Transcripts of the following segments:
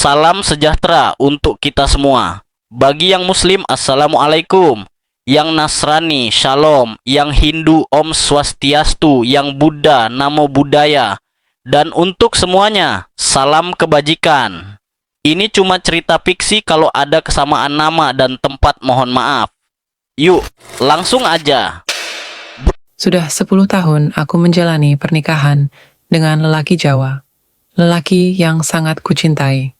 Salam sejahtera untuk kita semua. Bagi yang Muslim, Assalamualaikum. Yang Nasrani, Shalom. Yang Hindu, Om Swastiastu. Yang Buddha, Namo Buddhaya. Dan untuk semuanya, salam kebajikan. Ini cuma cerita fiksi, kalau ada kesamaan nama dan tempat mohon maaf. Yuk, langsung aja. Sudah 10 tahun aku menjalani pernikahan dengan lelaki Jawa. Lelaki yang sangat kucintai.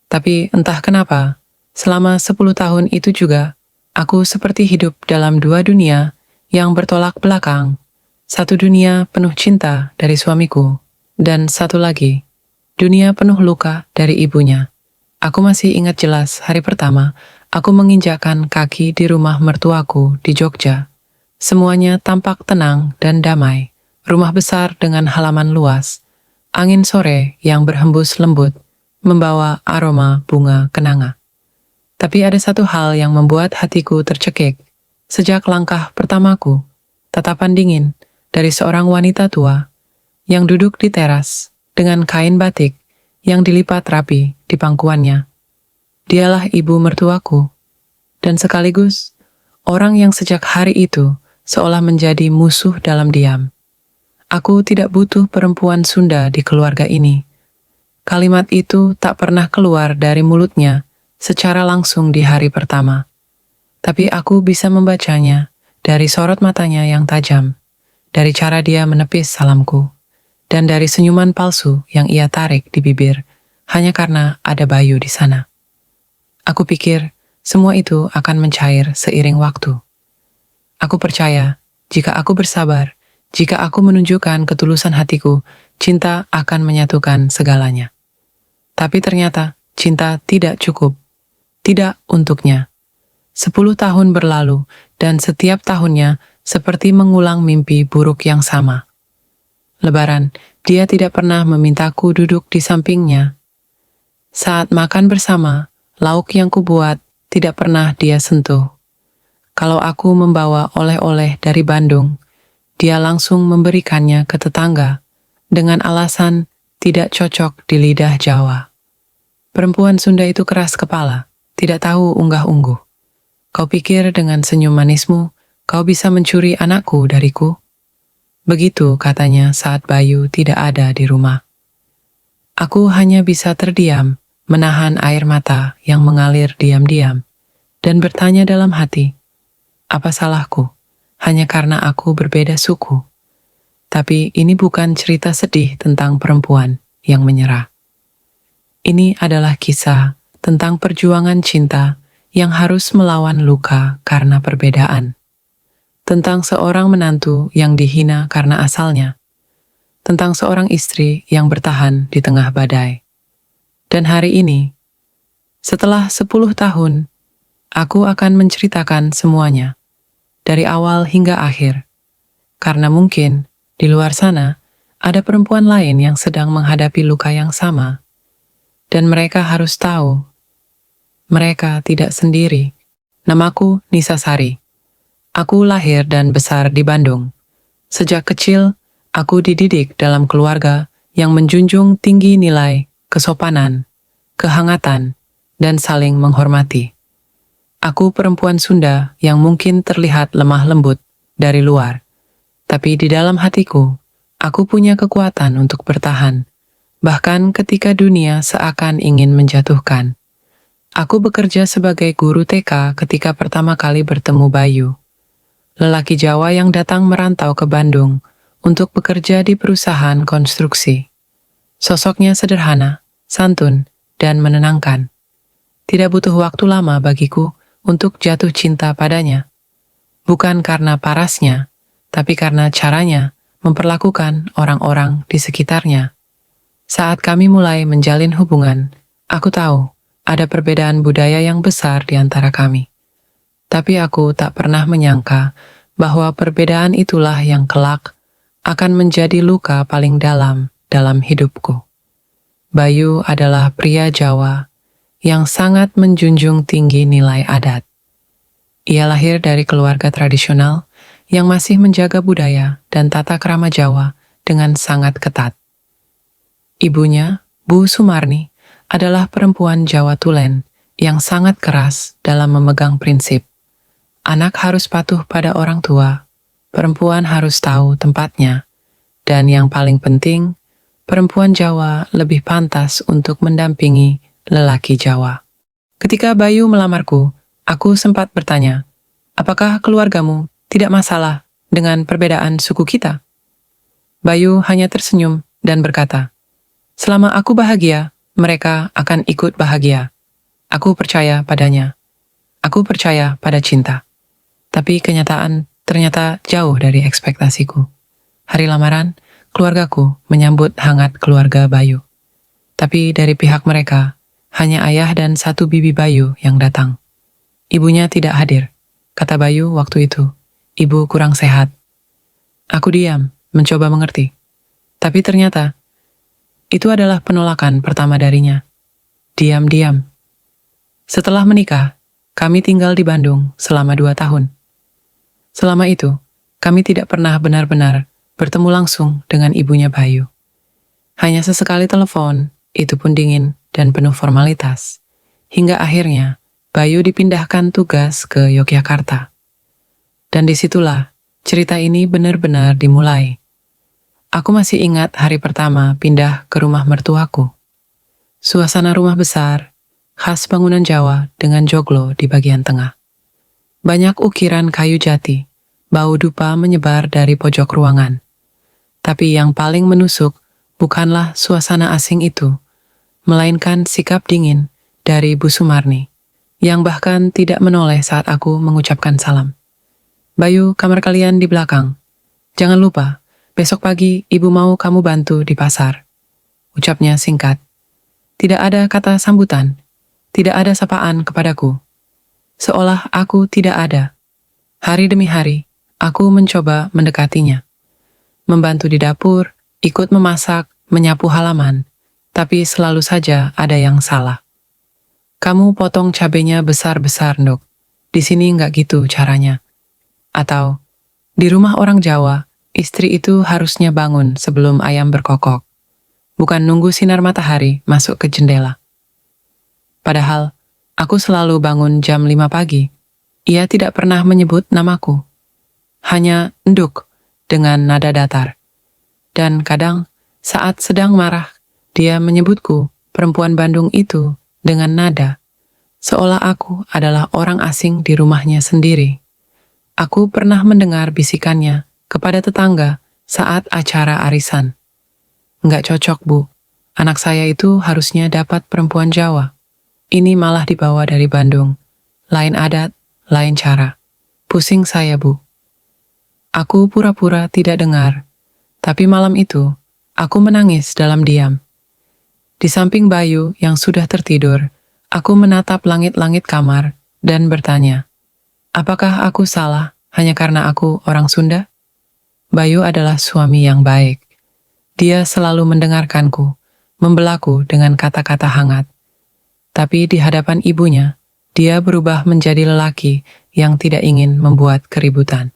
Tapi entah kenapa, selama 10 tahun itu juga, aku seperti hidup dalam dua dunia yang bertolak belakang. Satu dunia penuh cinta dari suamiku, dan satu lagi, dunia penuh luka dari ibunya. Aku masih ingat jelas hari pertama aku menginjakkan kaki di rumah mertuaku di Jogja. Semuanya tampak tenang dan damai. Rumah besar dengan halaman luas. Angin sore yang berhembus lembut membawa aroma bunga kenanga. Tapi ada satu hal yang membuat hatiku tercekik. Sejak langkah pertamaku, tatapan dingin dari seorang wanita tua yang duduk di teras dengan kain batik yang dilipat rapi di pangkuannya. Dialah ibu mertuaku, dan sekaligus orang yang sejak hari itu seolah menjadi musuh dalam diam. Aku tidak butuh perempuan Sunda di keluarga ini. Kalimat itu tak pernah keluar dari mulutnya secara langsung di hari pertama. Tapi aku bisa membacanya dari sorot matanya yang tajam, dari cara dia menepis salamku, dan dari senyuman palsu yang ia tarik di bibir hanya karena ada Bayu di sana. Aku pikir semua itu akan mencair seiring waktu. Aku percaya, jika aku bersabar, jika aku menunjukkan ketulusan hatiku, cinta akan menyatukan segalanya. Tapi ternyata, cinta tidak cukup. Tidak untuknya. 10 tahun berlalu, dan setiap tahunnya seperti mengulang mimpi buruk yang sama. Lebaran, dia tidak pernah memintaku duduk di sampingnya. Saat makan bersama, lauk yang kubuat tidak pernah dia sentuh. Kalau aku membawa oleh-oleh dari Bandung, dia langsung memberikannya ke tetangga dengan alasan tidak cocok di lidah Jawa. Perempuan Sunda itu keras kepala, tidak tahu unggah-ungguh. Kau pikir dengan senyum manismu, kau bisa mencuri anakku dariku? Begitu katanya saat Bayu tidak ada di rumah. Aku hanya bisa terdiam, menahan air mata yang mengalir diam-diam, dan bertanya dalam hati, apa salahku? Hanya karena aku berbeda suku. Tapi ini bukan cerita sedih tentang perempuan yang menyerah. Ini adalah kisah tentang perjuangan cinta yang harus melawan luka karena perbedaan. Tentang seorang menantu yang dihina karena asalnya. Tentang seorang istri yang bertahan di tengah badai. Dan hari ini, setelah 10 tahun, aku akan menceritakan semuanya. Dari awal hingga akhir. Karena mungkin di luar sana ada perempuan lain yang sedang menghadapi luka yang sama. Dan mereka harus tahu, mereka tidak sendiri. Namaku Nisa Sari. Aku lahir dan besar di Bandung. Sejak kecil, aku dididik dalam keluarga yang menjunjung tinggi nilai kesopanan, kehangatan, dan saling menghormati. Aku perempuan Sunda yang mungkin terlihat lemah lembut dari luar, tapi di dalam hatiku, aku punya kekuatan untuk bertahan, bahkan ketika dunia seakan ingin menjatuhkan. Aku bekerja sebagai guru TK ketika pertama kali bertemu Bayu, lelaki Jawa yang datang merantau ke Bandung untuk bekerja di perusahaan konstruksi. Sosoknya sederhana, santun, dan menenangkan. Tidak butuh waktu lama bagiku untuk jatuh cinta padanya. Bukan karena parasnya, tapi karena caranya memperlakukan orang-orang di sekitarnya. Saat kami mulai menjalin hubungan, aku tahu ada perbedaan budaya yang besar di antara kami. Tapi aku tak pernah menyangka bahwa perbedaan itulah yang kelak akan menjadi luka paling dalam hidupku. Bayu adalah pria Jawa yang sangat menjunjung tinggi nilai adat. Ia lahir dari keluarga tradisional yang masih menjaga budaya dan tata krama Jawa dengan sangat ketat. Ibunya, Bu Sumarni, adalah perempuan Jawa tulen yang sangat keras dalam memegang prinsip. Anak harus patuh pada orang tua, perempuan harus tahu tempatnya, dan yang paling penting, perempuan Jawa lebih pantas untuk mendampingi lelaki Jawa. Ketika Bayu melamarku, aku sempat bertanya, apakah keluargamu tidak masalah dengan perbedaan suku kita? Bayu hanya tersenyum dan berkata, selama aku bahagia, mereka akan ikut bahagia. Aku percaya padanya. Aku percaya pada cinta. Tapi kenyataan ternyata jauh dari ekspektasiku. Hari lamaran, keluargaku menyambut hangat keluarga Bayu. Tapi dari pihak mereka, hanya ayah dan satu bibi Bayu yang datang. Ibunya tidak hadir. Kata Bayu waktu itu, ibu kurang sehat. Aku diam, mencoba mengerti. Tapi ternyata, itu adalah penolakan pertama darinya. Diam-diam. Setelah menikah, kami tinggal di Bandung selama 2 tahun. Selama itu, kami tidak pernah benar-benar bertemu langsung dengan ibunya Bayu. Hanya sesekali telepon, itu pun dingin dan penuh formalitas. Hingga akhirnya, Bayu dipindahkan tugas ke Yogyakarta. Dan disitulah cerita ini benar-benar dimulai. Aku masih ingat hari pertama pindah ke rumah mertuaku. Suasana rumah besar, khas bangunan Jawa dengan joglo di bagian tengah. Banyak ukiran kayu jati, bau dupa menyebar dari pojok ruangan. Tapi yang paling menusuk bukanlah suasana asing itu, melainkan sikap dingin dari Bu Sumarni, yang bahkan tidak menoleh saat aku mengucapkan salam. Bayu, kamar kalian di belakang. Jangan lupa, besok pagi ibu mau kamu bantu di pasar. Ucapnya singkat. Tidak ada kata sambutan, tidak ada sapaan kepadaku. Seolah aku tidak ada. Hari demi hari, aku mencoba mendekatinya. Membantu di dapur, ikut memasak, menyapu halaman, tapi selalu saja ada yang salah. Kamu potong cabenya besar-besar, Nduk. Di sini nggak gitu caranya. Atau, di rumah orang Jawa, istri itu harusnya bangun sebelum ayam berkokok, bukan nunggu sinar matahari masuk ke jendela. Padahal, aku selalu bangun jam 5 pagi. Ia tidak pernah menyebut namaku. Hanya Nduk dengan nada datar. Dan kadang, saat sedang marah, dia menyebutku, perempuan Bandung itu, dengan nada, seolah aku adalah orang asing di rumahnya sendiri. Aku pernah mendengar bisikannya kepada tetangga saat acara arisan. Nggak cocok, Bu. Anak saya itu harusnya dapat perempuan Jawa. Ini malah dibawa dari Bandung. Lain adat, lain cara. Pusing saya, Bu. Aku pura-pura tidak dengar. Tapi malam itu, aku menangis dalam diam. Di samping Bayu yang sudah tertidur, aku menatap langit-langit kamar dan bertanya, apakah aku salah hanya karena aku orang Sunda? Bayu adalah suami yang baik. Dia selalu mendengarkanku, membelaku dengan kata-kata hangat. Tapi di hadapan ibunya, dia berubah menjadi lelaki yang tidak ingin membuat keributan.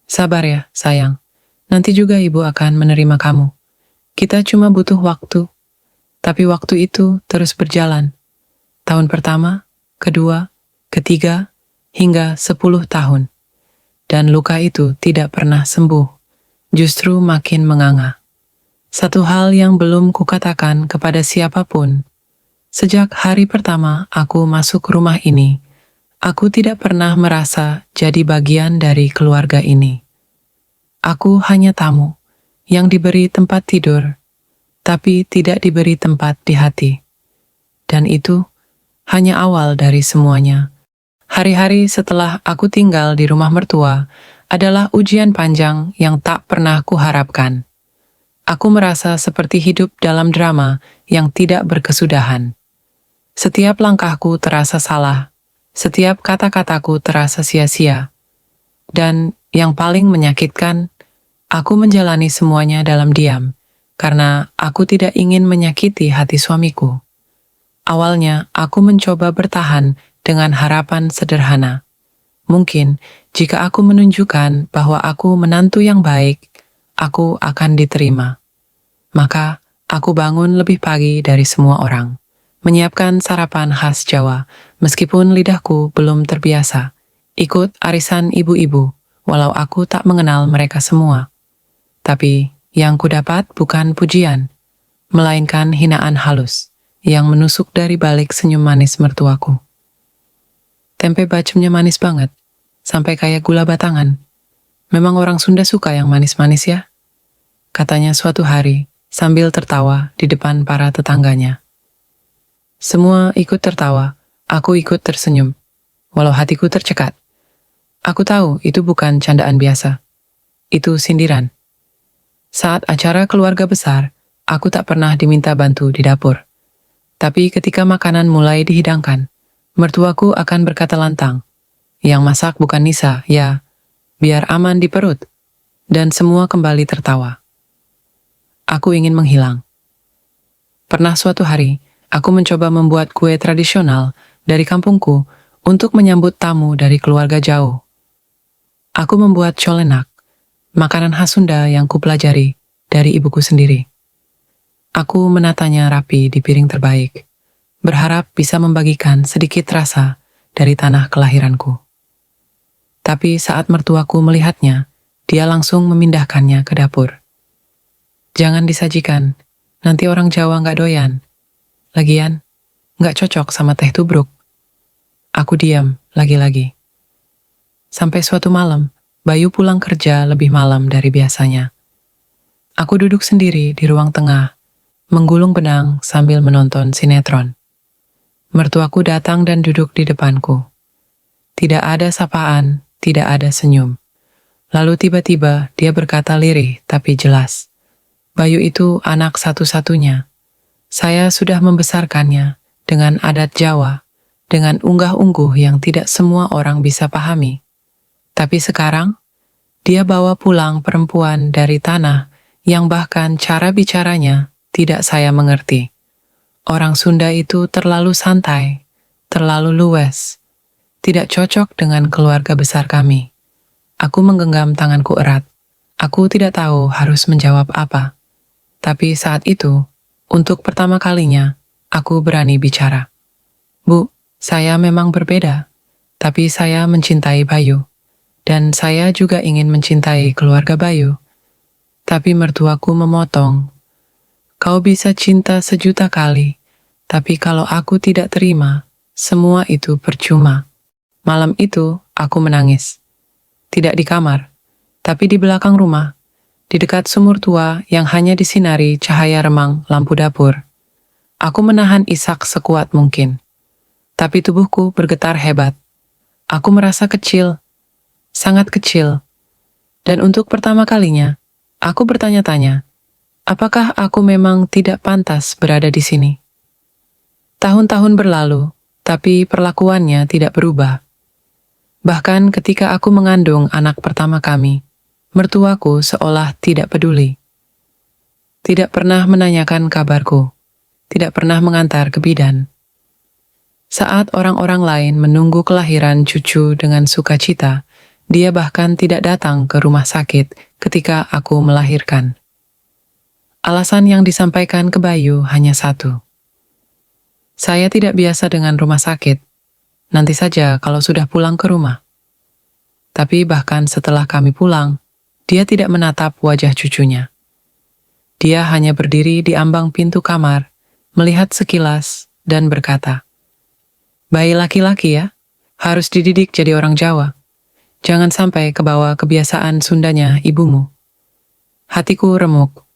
Sabar ya, sayang. Nanti juga ibu akan menerima kamu. Kita cuma butuh waktu. Tapi waktu itu terus berjalan. Tahun pertama, kedua, ketiga, hingga 10 tahun. Dan luka itu tidak pernah sembuh. Justru makin menganga. Satu hal yang belum kukatakan kepada siapapun. Sejak hari pertama aku masuk rumah ini, aku tidak pernah merasa jadi bagian dari keluarga ini. Aku hanya tamu yang diberi tempat tidur, tapi tidak diberi tempat di hati. Dan itu hanya awal dari semuanya. Hari-hari setelah aku tinggal di rumah mertua adalah ujian panjang yang tak pernah kuharapkan. Aku merasa seperti hidup dalam drama yang tidak berkesudahan. Setiap langkahku terasa salah, setiap kata-kataku terasa sia-sia. Dan yang paling menyakitkan, aku menjalani semuanya dalam diam, karena aku tidak ingin menyakiti hati suamiku. Awalnya, aku mencoba bertahan dengan harapan sederhana. Mungkin, jika aku menunjukkan bahwa aku menantu yang baik, aku akan diterima. Maka, aku bangun lebih pagi dari semua orang, menyiapkan sarapan khas Jawa, meskipun lidahku belum terbiasa. Ikut arisan ibu-ibu, walau aku tak mengenal mereka semua. Tapi yang kudapat bukan pujian, melainkan hinaan halus yang menusuk dari balik senyum manis mertuaku. Tempe bacemnya manis banget, sampai kayak gula batangan. Memang orang Sunda suka yang manis-manis ya? Katanya suatu hari sambil tertawa di depan para tetangganya. Semua ikut tertawa, aku ikut tersenyum, walau hatiku tercekat. Aku tahu itu bukan candaan biasa, itu sindiran. Saat acara keluarga besar, aku tak pernah diminta bantu di dapur. Tapi ketika makanan mulai dihidangkan, mertuaku akan berkata lantang, "Yang masak bukan Nisa, ya, biar aman di perut." Dan semua kembali tertawa. Aku ingin menghilang. Pernah suatu hari, aku mencoba membuat kue tradisional dari kampungku untuk menyambut tamu dari keluarga jauh. Aku membuat colenak, makanan khas Sunda yang kupelajari dari ibuku sendiri. Aku menatanya rapi di piring terbaik, berharap bisa membagikan sedikit rasa dari tanah kelahiranku. Tapi saat mertuaku melihatnya, dia langsung memindahkannya ke dapur. "Jangan disajikan, nanti orang Jawa nggak doyan. Lagian, nggak cocok sama teh tubruk." Aku diam lagi-lagi. Sampai suatu malam, Bayu pulang kerja lebih malam dari biasanya. Aku duduk sendiri di ruang tengah, menggulung benang sambil menonton sinetron. Mertuaku datang dan duduk di depanku. Tidak ada sapaan, tidak ada senyum. Lalu tiba-tiba dia berkata lirih tapi jelas. Bayu itu anak satu-satunya. Saya sudah membesarkannya dengan adat Jawa, dengan unggah-ungguh yang tidak semua orang bisa pahami. Tapi sekarang, dia bawa pulang perempuan dari tanah yang bahkan cara bicaranya tidak saya mengerti. Orang Sunda itu terlalu santai, terlalu luwes, tidak cocok dengan keluarga besar kami. Aku menggenggam tanganku erat. Aku tidak tahu harus menjawab apa. Tapi saat itu, untuk pertama kalinya, aku berani bicara. "Bu, saya memang berbeda, tapi saya mencintai Bayu. Dan saya juga ingin mencintai keluarga Bayu." Tapi mertuaku memotong. "Kau bisa cinta 1.000.000 kali, tapi kalau aku tidak terima, semua itu percuma." Malam itu, aku menangis. Tidak di kamar, tapi di belakang rumah, di dekat sumur tua yang hanya disinari cahaya remang lampu dapur. Aku menahan isak sekuat mungkin, tapi tubuhku bergetar hebat. Aku merasa kecil, sangat kecil. Dan untuk pertama kalinya, aku bertanya-tanya, apakah aku memang tidak pantas berada di sini? Tahun-tahun berlalu, tapi perlakuannya tidak berubah. Bahkan ketika aku mengandung anak pertama kami, mertuaku seolah tidak peduli. Tidak pernah menanyakan kabarku, tidak pernah mengantar ke bidan. Saat orang-orang lain menunggu kelahiran cucu dengan sukacita, dia bahkan tidak datang ke rumah sakit ketika aku melahirkan. Alasan yang disampaikan ke Bayu hanya satu. "Saya tidak biasa dengan rumah sakit. Nanti saja kalau sudah pulang ke rumah." Tapi bahkan setelah kami pulang, dia tidak menatap wajah cucunya. Dia hanya berdiri di ambang pintu kamar, melihat sekilas, dan berkata, "Bayi laki-laki ya, harus dididik jadi orang Jawa. Jangan sampai kebawa kebiasaan Sundanya ibumu." Hatiku remuk.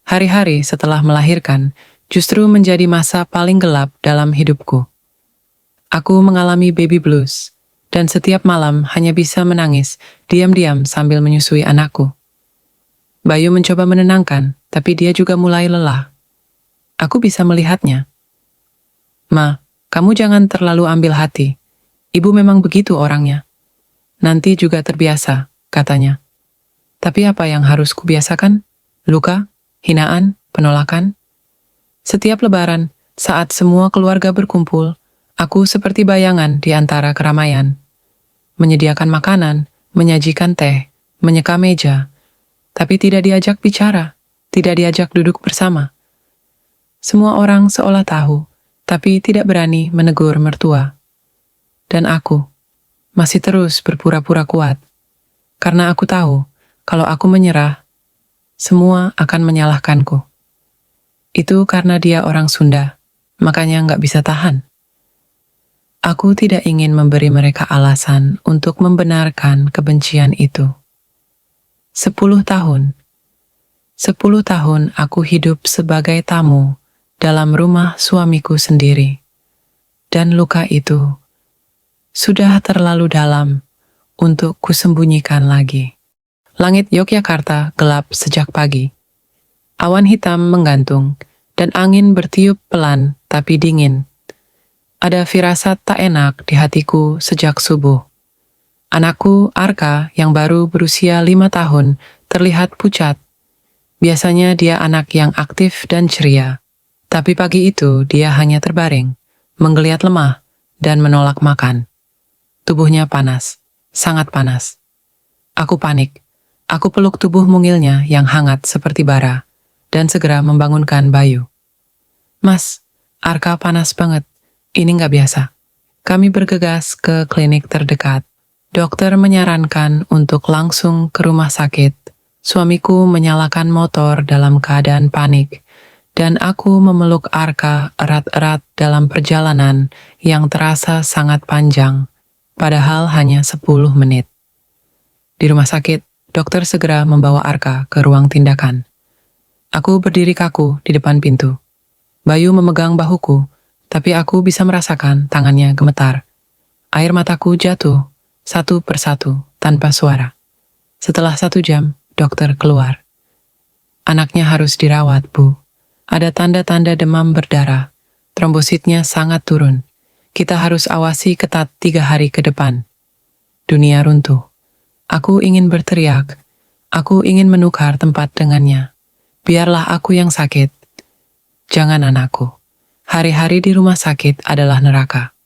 Hari-hari setelah melahirkan justru menjadi masa paling gelap dalam hidupku. Aku mengalami baby blues, dan setiap malam hanya bisa menangis diam-diam sambil menyusui anakku. Bayu mencoba menenangkan, tapi dia juga mulai lelah. Aku bisa melihatnya. "Ma, kamu jangan terlalu ambil hati. Ibu memang begitu orangnya. Nanti juga terbiasa," katanya. Tapi apa yang harus kubiasakan? Luka? Hinaan? Penolakan? Setiap lebaran, saat semua keluarga berkumpul, aku seperti bayangan di antara keramaian. Menyediakan makanan, menyajikan teh, menyeka meja, tapi tidak diajak bicara, tidak diajak duduk bersama. Semua orang seolah tahu, tapi tidak berani menegur mertua. Dan aku masih terus berpura-pura kuat, karena aku tahu kalau aku menyerah, semua akan menyalahkanku. Itu karena dia orang Sunda, makanya nggak bisa tahan. Aku tidak ingin memberi mereka alasan untuk membenarkan kebencian itu. 10 tahun. 10 tahun aku hidup sebagai tamu dalam rumah suamiku sendiri. Dan luka itu sudah terlalu dalam untuk kusembunyikan lagi. Langit Yogyakarta gelap sejak pagi. Awan hitam menggantung dan angin bertiup pelan tapi dingin. Ada firasat tak enak di hatiku sejak subuh. Anakku, Arka, yang baru berusia 5 tahun, terlihat pucat. Biasanya dia anak yang aktif dan ceria. Tapi pagi itu dia hanya terbaring, menggeliat lemah, dan menolak makan. Tubuhnya panas, sangat panas. Aku panik. Aku peluk tubuh mungilnya yang hangat seperti bara, dan segera membangunkan Bayu. Mas, Arka panas banget. Ini nggak biasa. Kami bergegas ke klinik terdekat. Dokter menyarankan untuk langsung ke rumah sakit. Suamiku menyalakan motor dalam keadaan panik, dan aku memeluk Arka erat-erat dalam perjalanan yang terasa sangat panjang, padahal hanya 10 menit. Di rumah sakit, dokter segera membawa Arka ke ruang tindakan. Aku berdiri kaku di depan pintu. Bayu memegang bahuku, tapi aku bisa merasakan tangannya gemetar. Air mataku jatuh, satu persatu, tanpa suara. Setelah 1 jam, dokter keluar. Anaknya harus dirawat, Bu. Ada tanda-tanda demam berdarah. Trombositnya sangat turun. Kita harus awasi ketat 3 hari ke depan. Dunia runtuh. Aku ingin berteriak. Aku ingin menukar tempat dengannya. Biarlah aku yang sakit. Jangan anakku. Hari-hari di rumah sakit adalah neraka.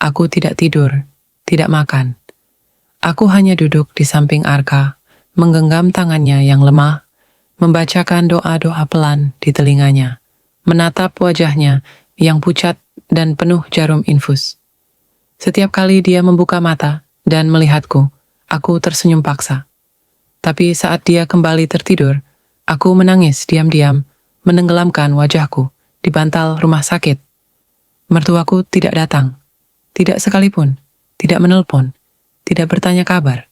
Aku tidak tidur, tidak makan. Aku hanya duduk di samping Arka, menggenggam tangannya yang lemah, membacakan doa-doa pelan di telinganya, menatap wajahnya yang pucat dan penuh jarum infus. Setiap kali dia membuka mata dan melihatku, aku tersenyum paksa. Tapi saat dia kembali tertidur, aku menangis diam-diam, menenggelamkan wajahku di bantal rumah sakit. Mertuaku tidak datang, tidak sekalipun, tidak menelpon, tidak bertanya kabar.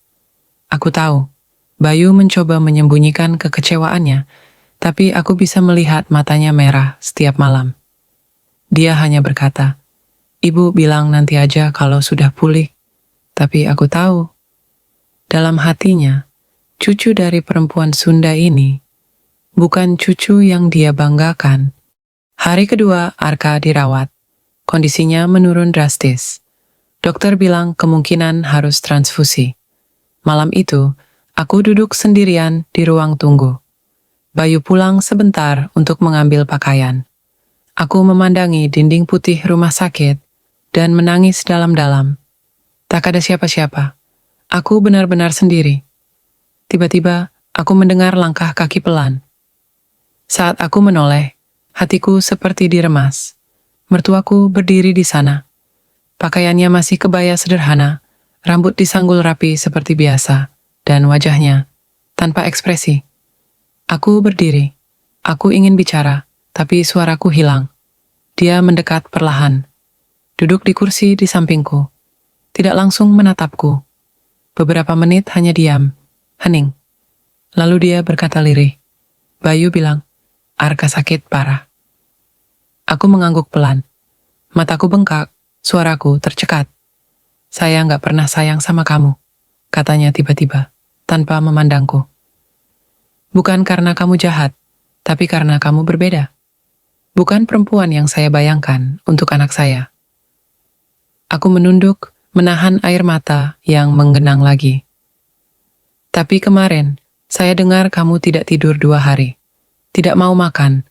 Aku tahu, Bayu mencoba menyembunyikan kekecewaannya, tapi aku bisa melihat matanya merah setiap malam. Dia hanya berkata, "Ibu bilang nanti aja kalau sudah pulih." Tapi aku tahu, dalam hatinya, cucu dari perempuan Sunda ini bukan cucu yang dia banggakan. Hari kedua, Arka dirawat. Kondisinya menurun drastis. Dokter bilang kemungkinan harus transfusi. Malam itu, aku duduk sendirian di ruang tunggu. Bayu pulang sebentar untuk mengambil pakaian. Aku memandangi dinding putih rumah sakit dan menangis dalam-dalam. Tak ada siapa-siapa. Aku benar-benar sendiri. Tiba-tiba, aku mendengar langkah kaki pelan. Saat aku menoleh, hatiku seperti diremas. Mertuaku berdiri di sana. Pakaiannya masih kebaya sederhana, rambut disanggul rapi seperti biasa, dan wajahnya tanpa ekspresi. Aku berdiri. Aku ingin bicara, tapi suaraku hilang. Dia mendekat perlahan. Duduk di kursi di sampingku. Tidak langsung menatapku. Beberapa menit hanya diam, hening. Lalu dia berkata lirih. Bayu bilang, Arka sakit parah. Aku mengangguk pelan. Mataku bengkak, suaraku tercekat. Saya nggak pernah sayang sama kamu, katanya tiba-tiba, tanpa memandangku. Bukan karena kamu jahat, tapi karena kamu berbeda. Bukan perempuan yang saya bayangkan untuk anak saya. Aku menunduk, menahan air mata yang menggenang lagi. Tapi kemarin, saya dengar kamu tidak tidur 2 hari, tidak mau makan,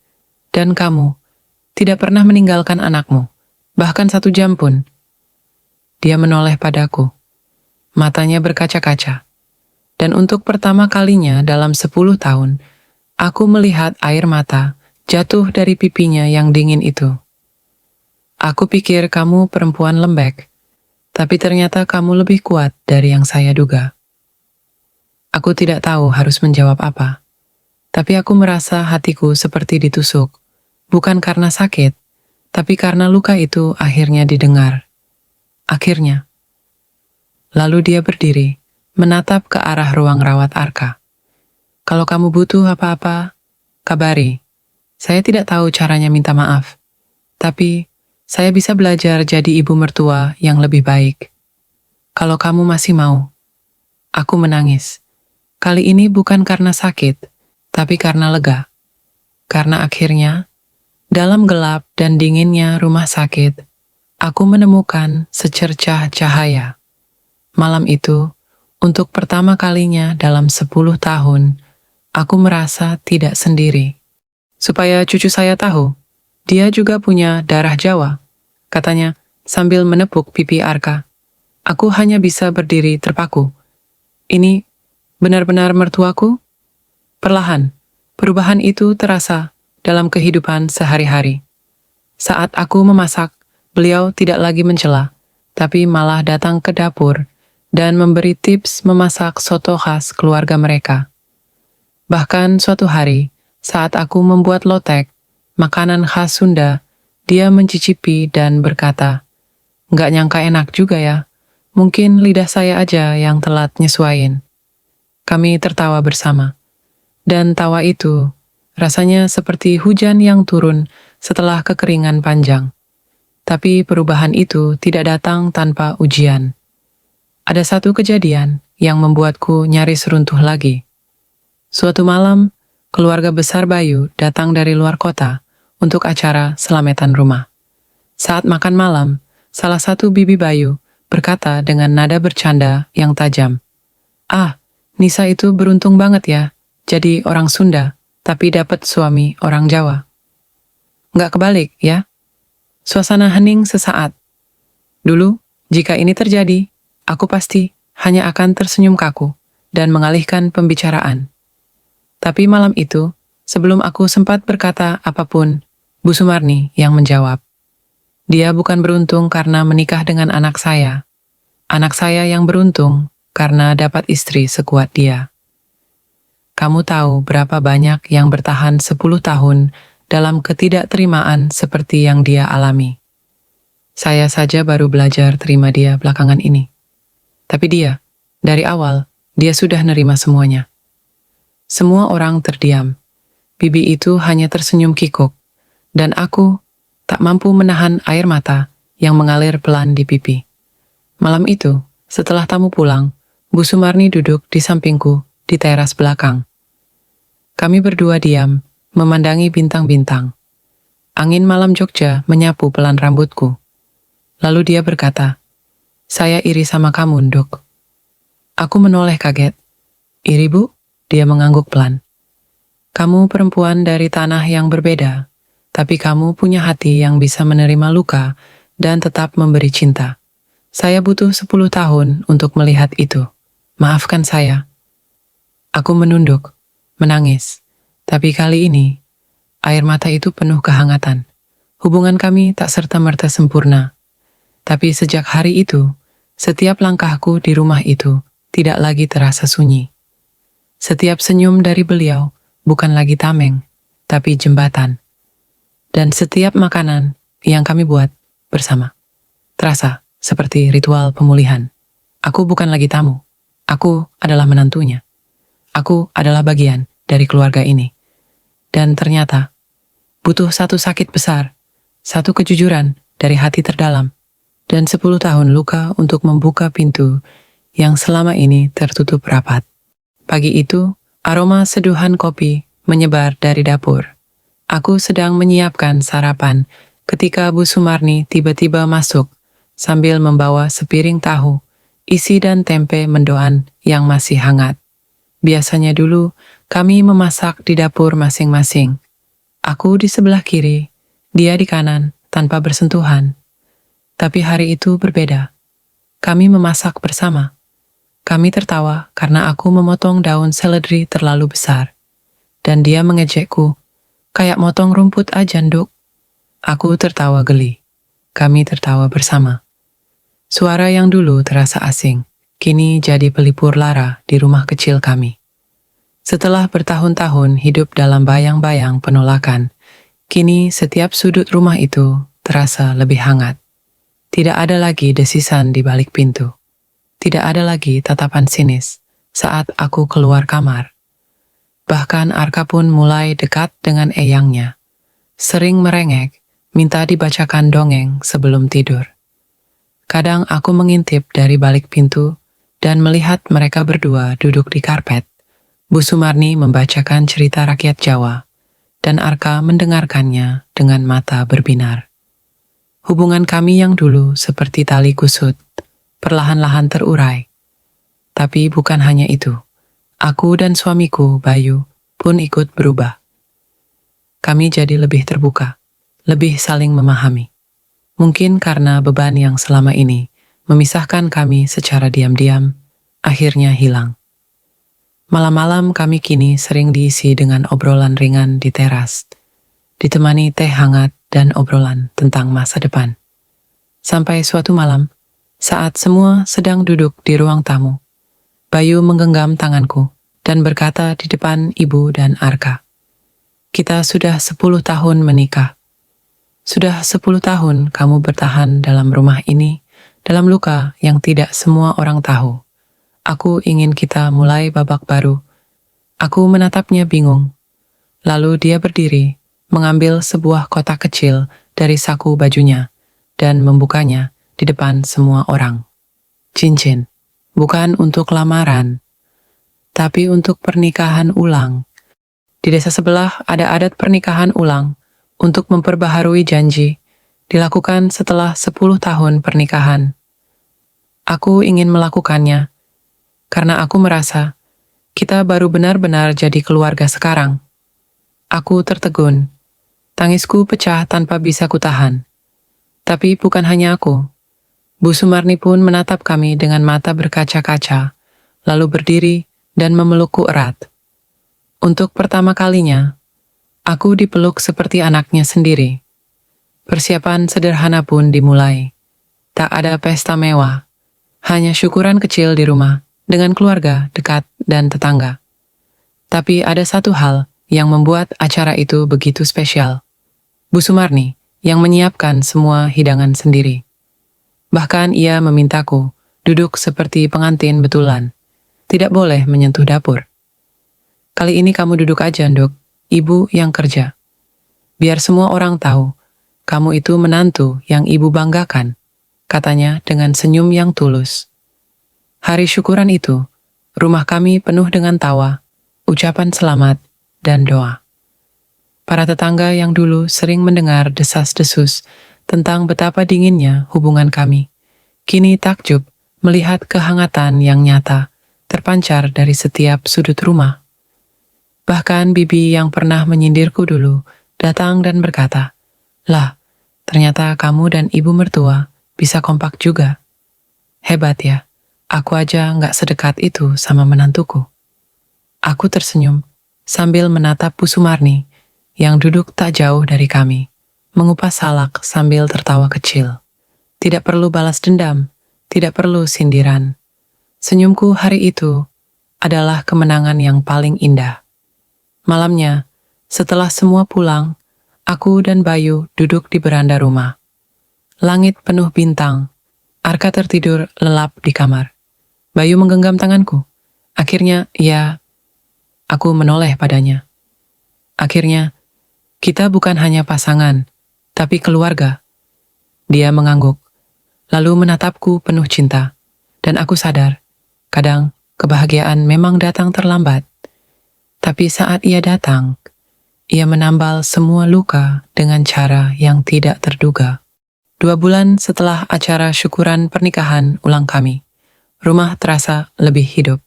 dan kamu tidak pernah meninggalkan anakmu, bahkan 1 jam pun. Dia menoleh padaku. Matanya berkaca-kaca. Dan untuk pertama kalinya dalam 10 tahun, aku melihat air mata jatuh dari pipinya yang dingin itu. Aku pikir kamu perempuan lembek, tapi ternyata kamu lebih kuat dari yang saya duga. Aku tidak tahu harus menjawab apa, tapi aku merasa hatiku seperti ditusuk, bukan karena sakit, tapi karena luka itu akhirnya didengar. Akhirnya. Lalu dia berdiri, menatap ke arah ruang rawat Arka. Kalau kamu butuh apa-apa, kabari. Saya tidak tahu caranya minta maaf, tapi saya bisa belajar jadi ibu mertua yang lebih baik. Kalau kamu masih mau. Aku menangis. Kali ini bukan karena sakit, tapi karena lega. Karena akhirnya, dalam gelap dan dinginnya rumah sakit, aku menemukan secercah cahaya. Malam itu, untuk pertama kalinya dalam 10 tahun, aku merasa tidak sendiri. Supaya cucu saya tahu, dia juga punya darah Jawa, katanya sambil menepuk pipi Arka. Aku hanya bisa berdiri terpaku. Ini benar-benar mertuaku? Perlahan, perubahan itu terasa dalam kehidupan sehari-hari. Saat aku memasak, beliau tidak lagi mencela, tapi malah datang ke dapur dan memberi tips memasak soto khas keluarga mereka. Bahkan suatu hari, saat aku membuat lotek, makanan khas Sunda, dia mencicipi dan berkata, "Nggak nyangka enak juga ya, mungkin lidah saya aja yang telat nyesuain." Kami tertawa bersama, dan tawa itu rasanya seperti hujan yang turun setelah kekeringan panjang. Tapi perubahan itu tidak datang tanpa ujian. Ada satu kejadian yang membuatku nyaris runtuh lagi. Suatu malam, keluarga besar Bayu datang dari luar kota untuk acara selamatan rumah. Saat makan malam, salah satu bibi Bayu berkata dengan nada bercanda yang tajam, "Ah, Nisa itu beruntung banget ya, jadi orang Sunda, tapi dapat suami orang Jawa." Nggak kebalik, ya? Suasana hening sesaat. Dulu, jika ini terjadi, aku pasti hanya akan tersenyum kaku dan mengalihkan pembicaraan. Tapi malam itu, sebelum aku sempat berkata apapun, Bu Sumarni yang menjawab. Dia bukan beruntung karena menikah dengan anak saya. Anak saya yang beruntung karena dapat istri sekuat dia. Kamu tahu berapa banyak yang bertahan 10 tahun dalam ketidakterimaan seperti yang dia alami. Saya saja baru belajar terima dia belakangan ini. Tapi dia, dari awal, dia sudah nerima semuanya. Semua orang terdiam. Bibi itu hanya tersenyum kikuk, dan aku tak mampu menahan air mata yang mengalir pelan di pipi. Malam itu, setelah tamu pulang, Bu Sumarni duduk di sampingku di teras belakang. Kami berdua diam, memandangi bintang-bintang. Angin malam Jogja menyapu pelan rambutku. Lalu dia berkata, "Saya iri sama kamu, Nduk." Aku menoleh kaget. "Iri, Bu?" Dia mengangguk pelan. "Kamu perempuan dari tanah yang berbeda, tapi kamu punya hati yang bisa menerima luka dan tetap memberi cinta. Saya butuh 10 tahun untuk melihat itu. Maafkan saya." Aku menunduk, menangis. Tapi kali ini, air mata itu penuh kehangatan. Hubungan kami tak serta-merta sempurna. Tapi sejak hari itu, setiap langkahku di rumah itu tidak lagi terasa sunyi. Setiap senyum dari beliau bukan lagi tameng, tapi jembatan. Dan setiap makanan yang kami buat bersama terasa seperti ritual pemulihan. Aku bukan lagi tamu. Aku adalah menantunya. Aku adalah bagian dari keluarga ini. Dan ternyata, butuh satu sakit besar, satu kejujuran dari hati terdalam, dan 10 tahun luka untuk membuka pintu yang selama ini tertutup rapat. Pagi itu, aroma seduhan kopi menyebar dari dapur. Aku sedang menyiapkan sarapan ketika Bu Sumarni tiba-tiba masuk sambil membawa sepiring tahu, isi dan tempe mendoan yang masih hangat. Biasanya dulu, kami memasak di dapur masing-masing. Aku di sebelah kiri, dia di kanan, tanpa bersentuhan. Tapi hari itu berbeda. Kami memasak bersama. Kami tertawa karena aku memotong daun seledri terlalu besar. Dan dia mengejekku, "Kayak motong rumput aja, Nduk." Aku tertawa geli. kami tertawa bersama. Suara yang dulu terasa asing, kini jadi pelipur lara di rumah kecil kami. Setelah bertahun-tahun hidup dalam bayang-bayang penolakan, kini setiap sudut rumah itu terasa lebih hangat. Tidak ada lagi desisan di balik pintu. Tidak ada lagi tatapan sinis saat aku keluar kamar. Bahkan Arka pun mulai dekat dengan eyangnya. Sering merengek, minta dibacakan dongeng sebelum tidur. Kadang aku mengintip dari balik pintu dan melihat mereka berdua duduk di karpet. Bu Sumarni membacakan cerita rakyat Jawa, dan Arka mendengarkannya dengan mata berbinar. Hubungan kami yang dulu seperti tali kusut, perlahan-lahan terurai. Tapi bukan hanya itu, aku dan suamiku, Bayu, pun ikut berubah. Kami jadi lebih terbuka, lebih saling memahami. Mungkin karena beban yang selama ini memisahkan kami secara diam-diam, akhirnya hilang. Malam-malam kami kini sering diisi dengan obrolan ringan di teras, ditemani teh hangat dan obrolan tentang masa depan. Sampai suatu malam, saat semua sedang duduk di ruang tamu, Bayu menggenggam tanganku dan berkata di depan ibu dan Arka, "Kita sudah 10 tahun menikah. Sudah 10 tahun kamu bertahan dalam rumah ini, dalam luka yang tidak semua orang tahu. Aku ingin kita mulai babak baru." Aku menatapnya bingung. Lalu dia berdiri, mengambil sebuah kotak kecil dari saku bajunya, dan membukanya di depan semua orang. Cincin, bukan untuk lamaran, tapi untuk pernikahan ulang. Di desa sebelah ada adat pernikahan ulang, untuk memperbaharui janji, dilakukan setelah 10 tahun pernikahan. Aku ingin melakukannya, karena aku merasa kita baru benar-benar jadi keluarga sekarang. Aku tertegun, tangisku pecah tanpa bisa kutahan. Tapi bukan hanya aku. Bu Sumarni pun menatap kami dengan mata berkaca-kaca, lalu berdiri dan memelukku erat. Untuk pertama kalinya, aku dipeluk seperti anaknya sendiri. Persiapan sederhana pun dimulai. Tak ada pesta mewah, hanya syukuran kecil di rumah dengan keluarga dekat dan tetangga. Tapi ada satu hal yang membuat acara itu begitu spesial. Bu Sumarni yang menyiapkan semua hidangan sendiri. Bahkan ia memintaku duduk seperti pengantin betulan, tidak boleh menyentuh dapur. "Kali ini kamu duduk aja, Nduk, ibu yang kerja. Biar semua orang tahu, kamu itu menantu yang ibu banggakan," katanya dengan senyum yang tulus. Hari syukuran itu, rumah kami penuh dengan tawa, ucapan selamat, dan doa. Para tetangga yang dulu sering mendengar desas-desus tentang betapa dinginnya hubungan kami, kini takjub melihat kehangatan yang nyata terpancar dari setiap sudut rumah. Bahkan bibi yang pernah menyindirku dulu datang dan berkata, "Lah, ternyata kamu dan ibu mertua bisa kompak juga. Hebat ya, aku aja nggak sedekat itu sama menantuku." Aku tersenyum sambil menatap Bu Sumarni yang duduk tak jauh dari kami, mengupas salak sambil tertawa kecil. Tidak perlu balas dendam, tidak perlu sindiran. Senyumku hari itu adalah kemenangan yang paling indah. Malamnya, setelah semua pulang, aku dan Bayu duduk di beranda rumah. Langit penuh bintang, Arka tertidur lelap di kamar. Bayu menggenggam tanganku. Akhirnya, aku menoleh padanya. Akhirnya, kita bukan hanya pasangan, tapi keluarga. Dia mengangguk, lalu menatapku penuh cinta, dan aku sadar, kadang kebahagiaan memang datang terlambat. Tapi saat ia datang, ia menambal semua luka dengan cara yang tidak terduga. 2 bulan setelah acara syukuran pernikahan ulang kami, rumah terasa lebih hidup.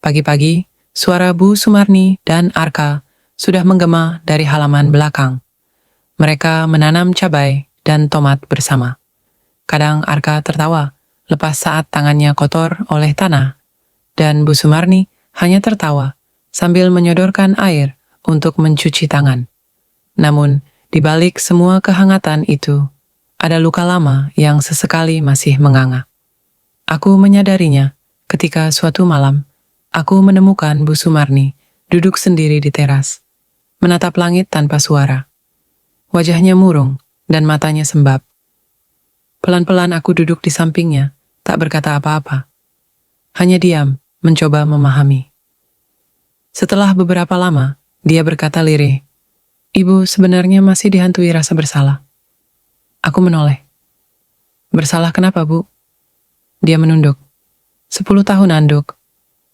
Pagi-pagi, suara Bu Sumarni dan Arka sudah menggema dari halaman belakang. Mereka menanam cabai dan tomat bersama. Kadang Arka tertawa, lepas saat tangannya kotor oleh tanah, dan Bu Sumarni hanya tertawa sambil menyodorkan air untuk mencuci tangan. Namun, di balik semua kehangatan itu, Ada luka lama yang sesekali masih menganga. Aku menyadarinya ketika suatu malam aku menemukan Bu Sumarni duduk sendiri di teras, menatap langit tanpa suara. Wajahnya murung dan matanya sembab. Pelan-pelan aku duduk di sampingnya, tak berkata apa-apa. Hanya diam, mencoba memahami. Setelah beberapa lama, dia berkata lirih, "Ibu sebenarnya masih dihantui rasa bersalah." Aku menoleh. "Bersalah kenapa, Bu?" Dia menunduk. 10 tahun anduk.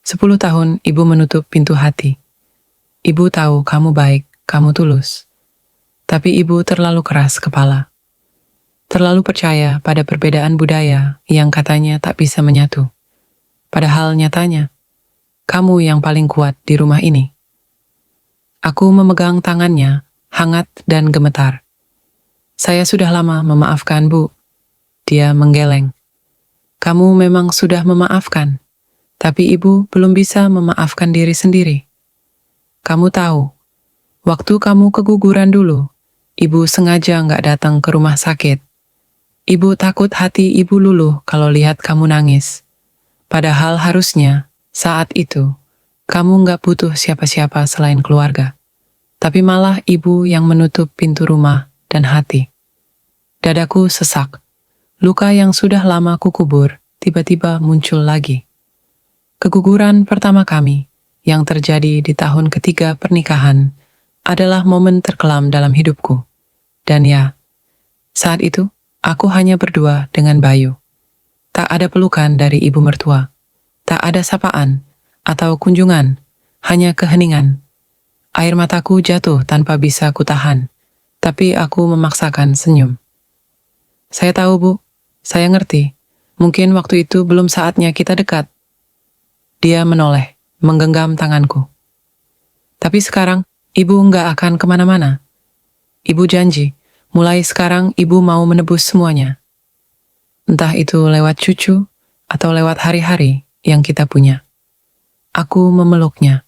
10 tahun ibu menutup pintu hati. Ibu tahu kamu baik, kamu tulus. Tapi ibu terlalu keras kepala. Terlalu percaya pada perbedaan budaya yang katanya tak bisa menyatu. Padahal nyatanya, kamu yang paling kuat di rumah ini. Aku memegang tangannya, hangat dan gemetar. "Saya sudah lama memaafkan, Bu." Dia menggeleng. "Kamu memang sudah memaafkan, tapi ibu belum bisa memaafkan diri sendiri. Kamu tahu, waktu kamu keguguran dulu, ibu sengaja nggak datang ke rumah sakit. Ibu takut hati ibu luluh kalau lihat kamu nangis. Padahal harusnya, saat itu, kamu nggak butuh siapa-siapa selain keluarga. Tapi malah ibu yang menutup pintu rumah dan hati." Dadaku sesak. Luka yang sudah lama kukubur tiba-tiba muncul lagi. Keguguran pertama kami, yang terjadi di tahun ketiga pernikahan, adalah momen terkelam dalam hidupku. Dan ya, saat itu, aku hanya berdua dengan Bayu. Tak ada pelukan dari ibu mertua. Tak ada sapaan atau kunjungan, hanya keheningan. Air mataku jatuh tanpa bisa kutahan, tapi aku memaksakan senyum. "Saya tahu, Bu. Saya ngerti. Mungkin waktu itu belum saatnya kita dekat." Dia menoleh, menggenggam tanganku. "Tapi sekarang, ibu nggak akan kemana-mana. Ibu janji, mulai sekarang ibu mau menebus semuanya. Entah itu lewat cucu atau lewat hari-hari yang kita punya." Aku memeluknya.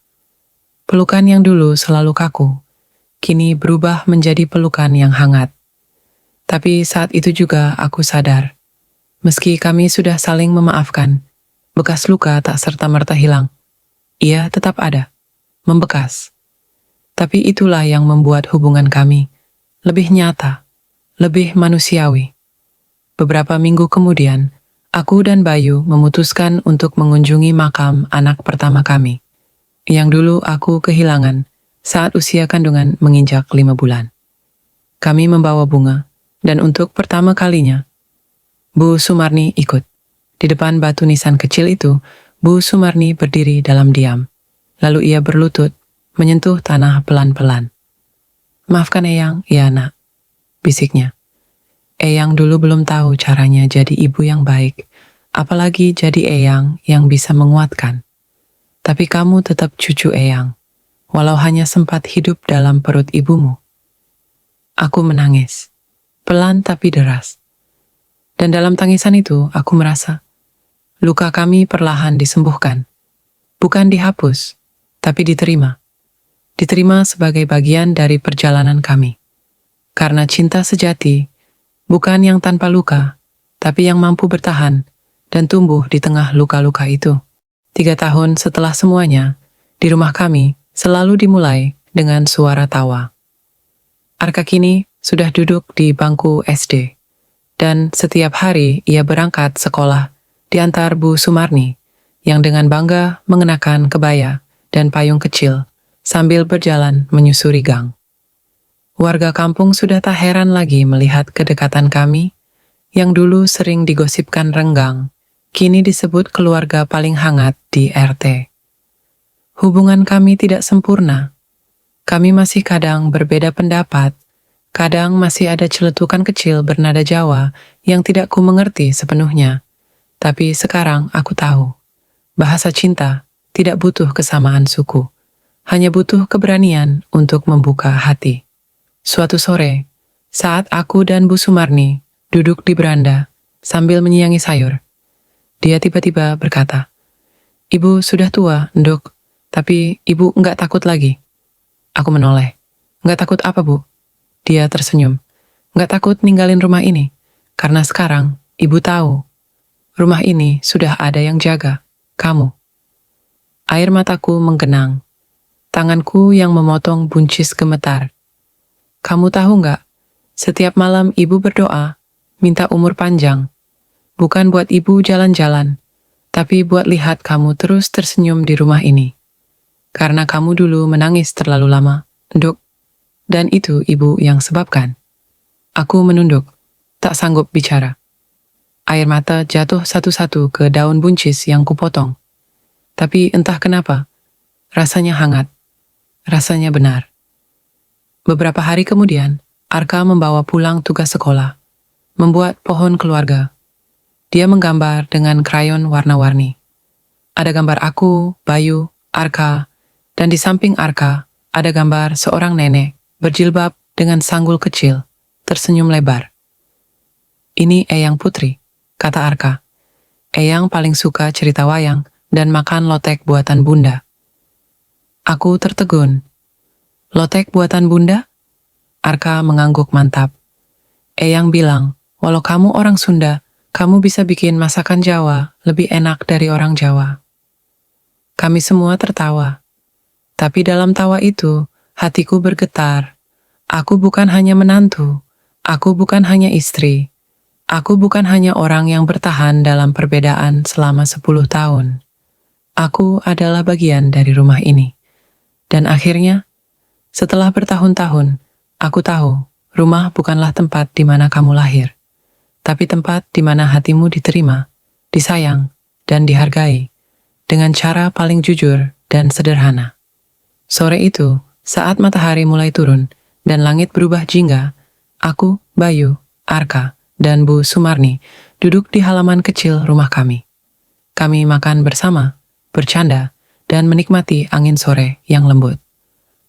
Pelukan yang dulu selalu kaku, kini berubah menjadi pelukan yang hangat. Tapi saat itu juga aku sadar, meski kami sudah saling memaafkan, bekas luka tak serta-merta hilang. Ia tetap ada, membekas. Tapi itulah yang membuat hubungan kami lebih nyata, lebih manusiawi. Beberapa minggu kemudian, aku dan Bayu memutuskan untuk mengunjungi makam anak pertama kami, yang dulu aku kehilangan saat usia kandungan menginjak 5 bulan. Kami membawa bunga, dan untuk pertama kalinya, Bu Sumarni ikut. Di depan batu nisan kecil itu, Bu Sumarni berdiri dalam diam. Lalu ia berlutut, menyentuh tanah pelan-pelan. "Maafkan Eyang, ya nak," bisiknya. Eyang dulu belum tahu caranya jadi ibu yang baik, apalagi jadi Eyang yang bisa menguatkan. Tapi kamu tetap cucu Eyang, walau hanya sempat hidup dalam perut ibumu. Aku menangis, pelan tapi deras. Dan dalam tangisan itu, aku merasa luka kami perlahan disembuhkan. Bukan dihapus, tapi diterima. Diterima sebagai bagian dari perjalanan kami. Karena cinta sejati, bukan yang tanpa luka, tapi yang mampu bertahan dan tumbuh di tengah luka-luka itu. 3 tahun setelah semuanya, di rumah kami selalu dimulai dengan suara tawa. Arka kini sudah duduk di bangku SD, dan setiap hari ia berangkat sekolah diantar Bu Sumarni, yang dengan bangga mengenakan kebaya dan payung kecil sambil berjalan menyusuri gang. Warga kampung sudah tak heran lagi melihat kedekatan kami, yang dulu sering digosipkan renggang, kini disebut keluarga paling hangat di RT. Hubungan kami tidak sempurna. Kami masih kadang berbeda pendapat, kadang masih ada celetukan kecil bernada Jawa yang tidak ku mengerti sepenuhnya. Tapi sekarang aku tahu, bahasa cinta tidak butuh kesamaan suku, hanya butuh keberanian untuk membuka hati. Suatu sore, saat aku dan Bu Sumarni duduk di beranda sambil menyiangi sayur, dia tiba-tiba berkata, "Ibu sudah tua, Nduk, tapi ibu nggak takut lagi?" Aku menoleh. "Nggak takut apa, Bu?" Dia tersenyum. "Nggak takut ninggalin rumah ini, Karena sekarang, ibu tahu, rumah ini sudah ada yang jaga, kamu. Air mataku menggenang. Tanganku yang memotong buncis gemetar. Kamu tahu nggak, setiap malam ibu berdoa, minta umur panjang. Bukan buat ibu jalan-jalan, tapi buat lihat kamu terus tersenyum di rumah ini. Karena kamu dulu menangis terlalu lama, Nduk. Dan itu ibu yang sebabkan. Aku menunduk, tak sanggup bicara. Air mata jatuh satu-satu ke daun buncis yang kupotong. Tapi entah kenapa, rasanya hangat. Rasanya benar. Beberapa hari kemudian, Arka membawa pulang tugas sekolah, membuat pohon keluarga. Dia menggambar dengan krayon warna-warni. Ada gambar aku, Bayu, Arka, dan di samping Arka ada gambar seorang nenek berjilbab dengan sanggul kecil, tersenyum lebar. Ini Eyang Putri, kata Arka. Eyang paling suka cerita wayang dan makan lotek buatan bunda. Aku tertegun. Lotek buatan bunda? Arka mengangguk mantap. Eyang bilang, walau kamu orang Sunda, kamu bisa bikin masakan Jawa lebih enak dari orang Jawa. Kami semua tertawa. Tapi dalam tawa itu, hatiku bergetar. Aku bukan hanya menantu. Aku bukan hanya istri. Aku bukan hanya orang yang bertahan dalam perbedaan selama 10 tahun. Aku adalah bagian dari rumah ini. Dan akhirnya, setelah bertahun-tahun, aku tahu rumah bukanlah tempat di mana kamu lahir, tapi tempat di mana hatimu diterima, disayang, dan dihargai, dengan cara paling jujur dan sederhana. Sore itu, saat matahari mulai turun dan langit berubah jingga, aku, Bayu, Arka, dan Bu Sumarni duduk di halaman kecil rumah kami. Kami makan bersama, bercanda, dan menikmati angin sore yang lembut.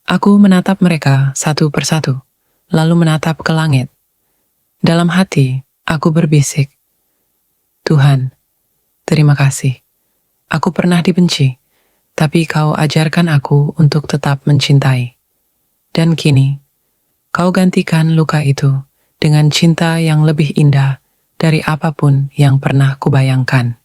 Aku menatap mereka satu persatu, lalu menatap ke langit. Dalam hati, aku berbisik, Tuhan, terima kasih. Aku pernah dibenci, tapi kau ajarkan aku untuk tetap mencintai. Dan kini, kau gantikan luka itu dengan cinta yang lebih indah dari apapun yang pernah kubayangkan.